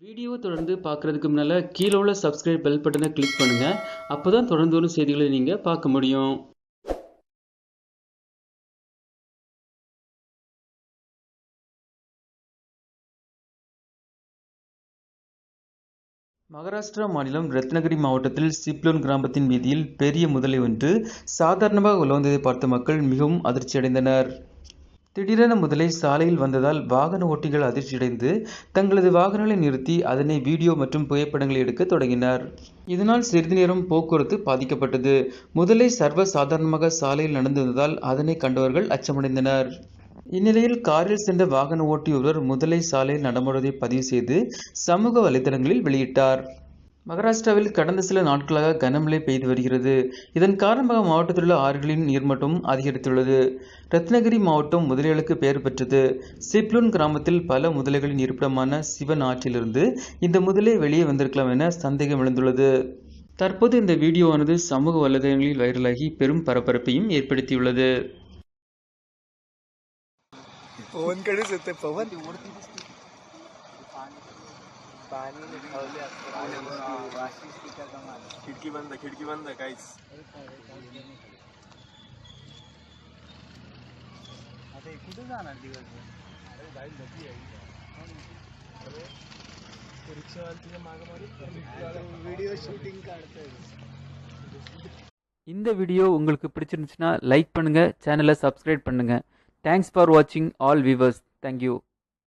வீடியோவை தொடர்ந்து பார்க்குறதுக்கு முன்னால் கீழே உள்ள சப்ஸ்கிரைப் பெல் பட்டனை கிளிக் பண்ணுங்கள். அப்போ தான் தொடர்ந்து வரும் செய்திகளை நீங்கள் பார்க்க முடியும். மகாராஷ்டிரா மாநிலம் ரத்னகிரி மாவட்டத்தில் சிப்லோன் கிராமத்தின் வீதியில் பெரிய முதலை ஒன்று சாதாரணமாக உலவந்ததை பார்த்த மக்கள் மிகவும் அதிர்ச்சியடைந்தனர். திடீரென முதலை சாலையில் வந்ததால் வாகன ஓட்டிகள் அதிர்ச்சியடைந்து தங்களது வாகனங்களை நிறுத்தி அதனை வீடியோ மற்றும் புகைப்படங்களை எடுக்க தொடங்கினர். இதனால் சிறிது நேரம் போக்குவரத்து பாதிக்கப்பட்டது. முதலை சர்வ சாதாரணமாக சாலையில் நடந்து வந்ததால் அதனை கண்டவர்கள் அச்சமடைந்தனர். இந்நிலையில் காரில் சென்ற வாகன ஓட்டி ஒருவர் முதலை சாலையில் நடமாடுவதை பதிவு செய்து சமூக வலைதளங்களில் வெளியிட்டார். மகாராஷ்டிராவில் கடந்த சில நாட்களாக கனமழை பெய்து வருகிறது. இதன் காரணமாக மாவட்டத்தில் உள்ள ஆறுகளின் நீர்மட்டம் அதிகரித்துள்ளது. ரத்னகிரி மாவட்டம் முதலைகளுக்கு பெயர் பெற்றது. சிப்லூன் கிராமத்தில் பல முதலைகளின் இருப்பிடமான சிவன் ஆற்றிலிருந்து இந்த முதலை வெளியே வந்திருக்கலாம் என சந்தேகம் எழுந்துள்ளது. தற்போது இந்த வீடியோவானது சமூக வலைதளங்களில் வைரலாகி பெரும் பரபரப்பையும் ஏற்படுத்தியுள்ளது. खिडकी बंद काहीच आता कुठे जाणार दिवसभर रिक्षावाले मागे வீடியோ ஷூட்டிங் காட்றது. இந்த வீடியோ உங்களுக்கு பிடிச்சிருந்துச்சுன்னா லைக் பண்ணுங்க, சேனலை சப்ஸ்கிரைப் பண்ணுங்க. தேங்க்ஸ் ஃபார் வாட்சிங் ஆல் வியூவர்ஸ். தேங்க்யூ.